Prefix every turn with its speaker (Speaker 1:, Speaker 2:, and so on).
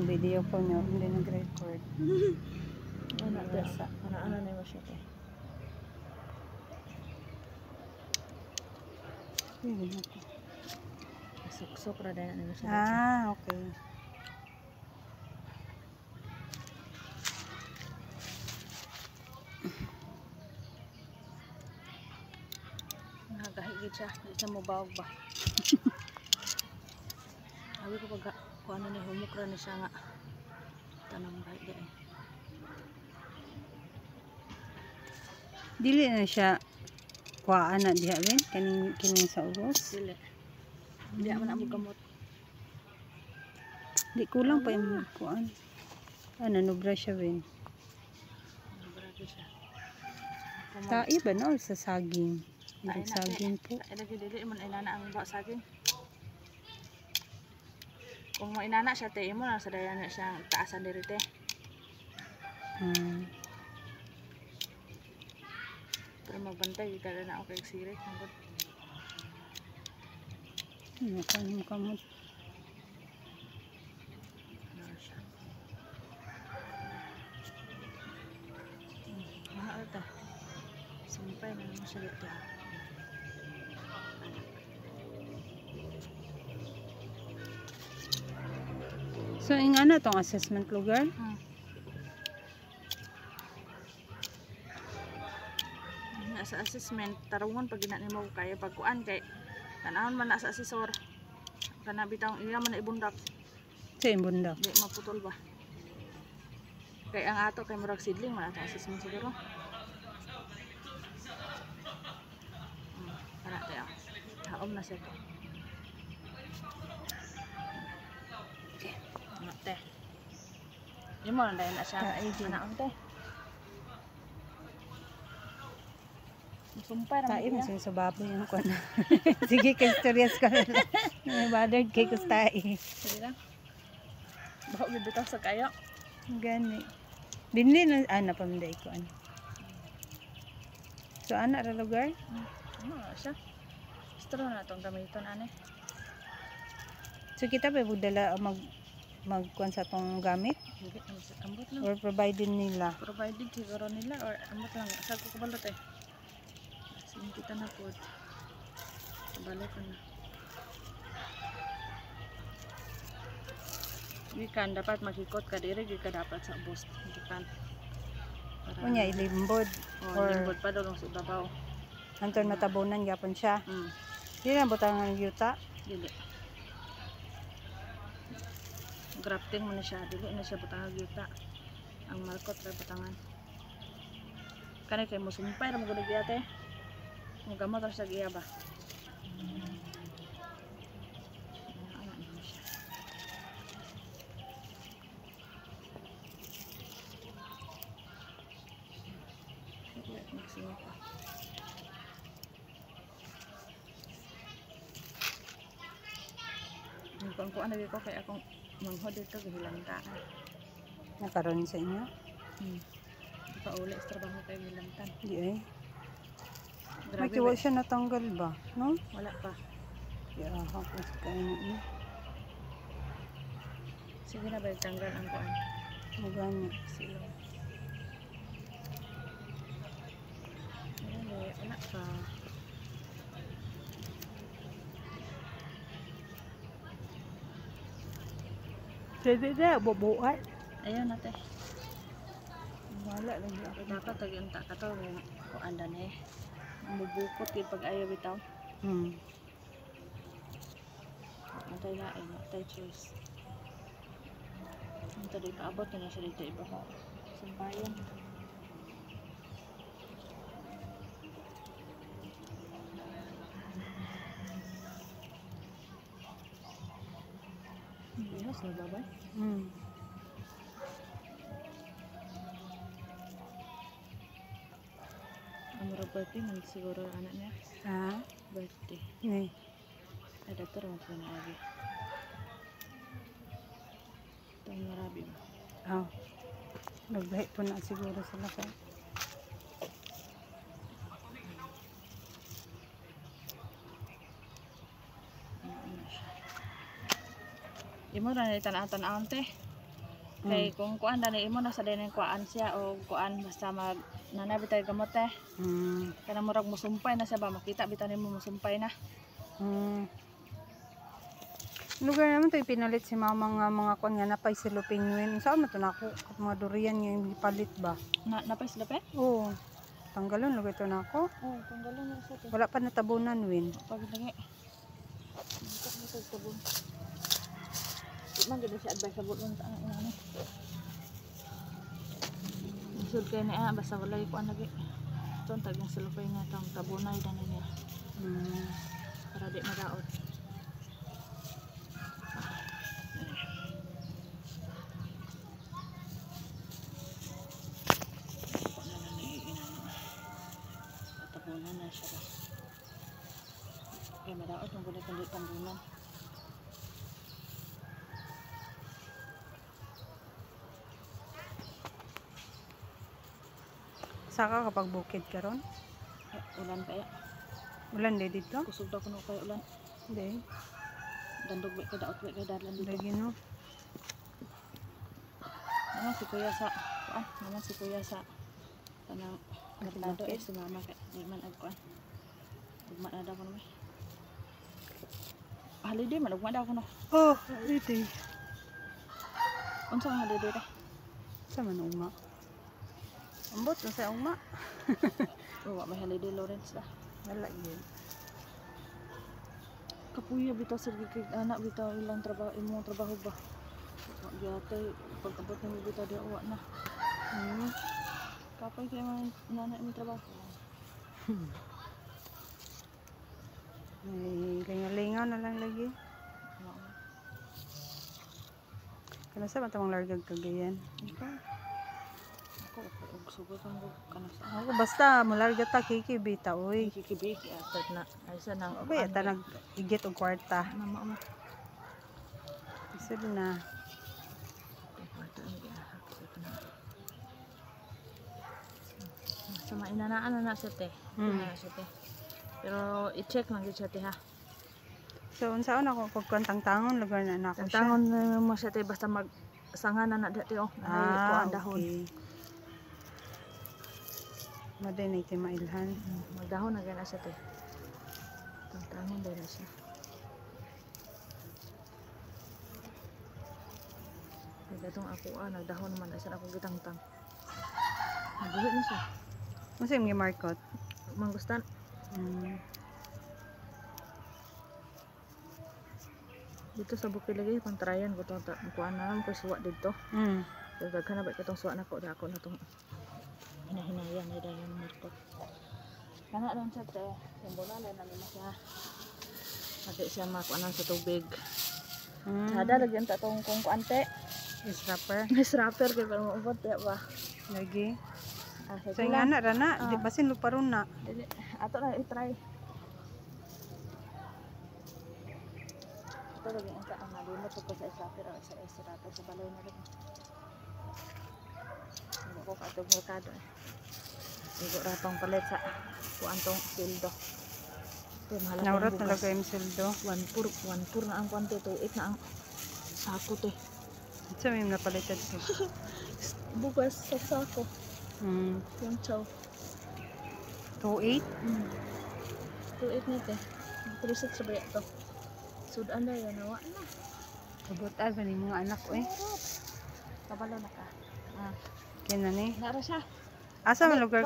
Speaker 1: Ang video ko nyo, hindi nag-record.
Speaker 2: Ano na mo siya te?
Speaker 1: Pwede na to.
Speaker 2: Suksok ra dahil na mo siya.
Speaker 1: Okay.
Speaker 2: Nagahigit siya. Hindi siya mabawag ba? Sabi ko pag kung ano ni humukra na siya nga. Tanong kahit di eh.
Speaker 1: Dili na siya kuhaan na diha rin kining sa ugos.
Speaker 2: Dili. Hindi man na mo gamot.
Speaker 1: Di kulang pa yung kuhaan. Nubra siya rin.
Speaker 2: Nabrado siya.
Speaker 1: Tai ba no sa saging? Hindi saging po.
Speaker 2: Lagi dili man inana ang ba saging. Kung mo inana siya te mo na sa dayan na siya taasan diri te. Pero magbantay kita na ako kay sirik nagod.
Speaker 1: Kanang kamot.
Speaker 2: Ano siya? Mahal ta. Sumpay na naman siya dito.
Speaker 1: So ing ana tong assessment lugar?
Speaker 2: Sa assessment tarungon pag gina nimo kaya pagkuan kay tanahon man na sa asesor kana bitaw iya man na ibundak
Speaker 1: Sa imbundak.
Speaker 2: di maputol ba kay ang ato kay murag sidling man ato assessment siguro kana tayo haom na siya to okay ano te yun mo lang dahil na siya anaon te sumpay
Speaker 1: Tai man siya sa baboy yung kuan. Sige kay stories ka na lang. May bothered kay kustai.
Speaker 2: sige lang bako bibitaw sa kayo
Speaker 1: Gani. Dinli na paminday ko ano. So ana ra lugar?
Speaker 2: ano siya gusto na itong gamiton ane
Speaker 1: So kita pa budala magkuan sa tong gamit
Speaker 2: hindi naman sa ambot lang
Speaker 1: or provided nila.
Speaker 2: provided siguro nila or ambot lang sa ko kabalot eh sige kita na po kabalot na gikan dapat makikot ka diri gikan dapat sa bus gikan
Speaker 1: Unya ilimbod or
Speaker 2: limbot pa daw sa ibabaw
Speaker 1: anton matabunan gyapon siya. Di na butang ang yuta.
Speaker 2: dili grafting mo na siya dili na siya butang yuta ang markot ra butangan kanay kay mo sumpay ra mo gud ate mo gamot ra sa iya ba ano na siya magsimo pa kung ano ko kay akong manghod dito gihilantaan
Speaker 1: Nakaroon sa inyo?
Speaker 2: Di pa uli sa trabaho kay gilantan
Speaker 1: Di ay.
Speaker 2: grabe
Speaker 1: Makiwa siya natanggal ba? No?
Speaker 2: wala pa
Speaker 1: Ya, hapos kain.
Speaker 2: sige na ba tanggal ang kuan
Speaker 1: Magana.
Speaker 2: silong wala pa
Speaker 1: Pwede na, bubuhat.
Speaker 2: ayaw na te
Speaker 1: Wala lagi ako.
Speaker 2: dapat tagyunta ka to kuan dan eh mubukot gid pag ayaw bitaw matay lain matay choice ito di paabot na siya dito iba ka sampayan bihas na babay ang mura birthday man siguro anak niya birthday
Speaker 1: Ni.
Speaker 2: ay doktor mo po na lagi itong marabi ba
Speaker 1: Naglahi po na siguro sila ka.
Speaker 2: Imo ra ni tan-an te. Kay kung kuan dani imo na sa dineng kuan siya o kuan basta mag nanabi tayo gamot eh. Kana murag musumpay na siya ba makita bitan nimo musumpay na.
Speaker 1: Lugar naman to pinalit si mama nga mga kuan nga napay silo penguin. Saan mo to nako? Mga durian nga yung ipalit ba?
Speaker 2: Napay sila pe?
Speaker 1: Oo. Tanggalon lugar to nako.
Speaker 2: Oh, tanggalon na sa te.
Speaker 1: Wala pa natabunan win.
Speaker 2: Pag lagi. Bukas mo tag tabon. Di man gid siya advisable on sa ina ni. Isod kay na basta wala kuan lagi. Ito tag yung silupay nga tang tabunay dani niya. Para di madaot. Tabunan na siya. Kaya madaot yung kulit tambunan.
Speaker 1: Saka kapag bukid karon?
Speaker 2: Ulan kaya.
Speaker 1: Ulan di dito?
Speaker 2: Kusog daw kuno kay ulan.
Speaker 1: Hindi.
Speaker 2: Dandog kay daot kay dalan dito.
Speaker 1: Lagi no.
Speaker 2: Naman si kuya sa kuan, naman si kuya sa kanang merkado eh si mama kay di man ag kuan. Ugma na daw kuno may. Holiday man ugma daw kuno.
Speaker 1: Oh, dito.
Speaker 2: Unsa ang holiday re?
Speaker 1: Sa man uma. Ambot na sa uma.
Speaker 2: Wa may holiday Lawrence da.
Speaker 1: Wala yun.
Speaker 2: Kapuya bitaw sa gigig anak bitaw ilang trabaho imong trabaho ba? Giyate pagkabot nimo bitaw di wa na. Kapay kay man nana mi trabaho.
Speaker 1: Ay, lingaw na lang lagi. Kana sa matang largag kagayan.
Speaker 2: Ako sugod ang kana sa.
Speaker 1: Ako basta mularga ta kikibita oy.
Speaker 2: Kikibiki atat na ay sa nang
Speaker 1: Oy, ta nag igit og kwarta.
Speaker 2: mama.
Speaker 1: Isa na.
Speaker 2: Sa mainanaan na siya te. Na siya te. Pero i-check lang gid siya te ha.
Speaker 1: So unsaon ako pagkantang-tangon lugar na nako siya.
Speaker 2: Tangon mo siya te basta mag sangan na dati oh. Kuan dahon.
Speaker 1: Okay. Madenay kay mailhan.
Speaker 2: Magdahon na gana siya te. Tangon din na siya. Datong ako nagdahon naman sa ako gitangtang. Nabuhi na siya.
Speaker 1: Unsa imong markot?
Speaker 2: Mangustan. Dito sa bukid lagi pang trayan ko to kuan na ko suwa dito. So daghan na ba katong suwa nako dako na tong hinahinayan ni dayon markot. Kana lang siya te, simbolan na naman siya. Ate siya makuanan sa tubig. Sada lagi ta tong kung kuante.
Speaker 1: Is rapper.
Speaker 2: Is rapper kay para maubot ya ba.
Speaker 1: Lagi. So
Speaker 2: So
Speaker 1: nga na rana, di basin luparon na.
Speaker 2: ato na i-try. Ito lagi ang taang nalimot ko sa rapper o sa rapper sa balay na rin. Hindi ko katong merkado eh. Igo ratong palit sa kuantong sildo.
Speaker 1: Naurat na lagay yung sildo.
Speaker 2: One pur na ang kuante, 2.8 na ang sako te.
Speaker 1: Sa may napalitan ko.
Speaker 2: Bugas sa sako. Yung chow.
Speaker 1: 2.8?
Speaker 2: 2.8 na te. Preset sa bayak to. Sudan na yan, nawa na.
Speaker 1: Kabutan pa ni mga anak eh.
Speaker 2: Kabalo na ka.
Speaker 1: Kaya na ni.
Speaker 2: Nara siya.
Speaker 1: Asa man lugar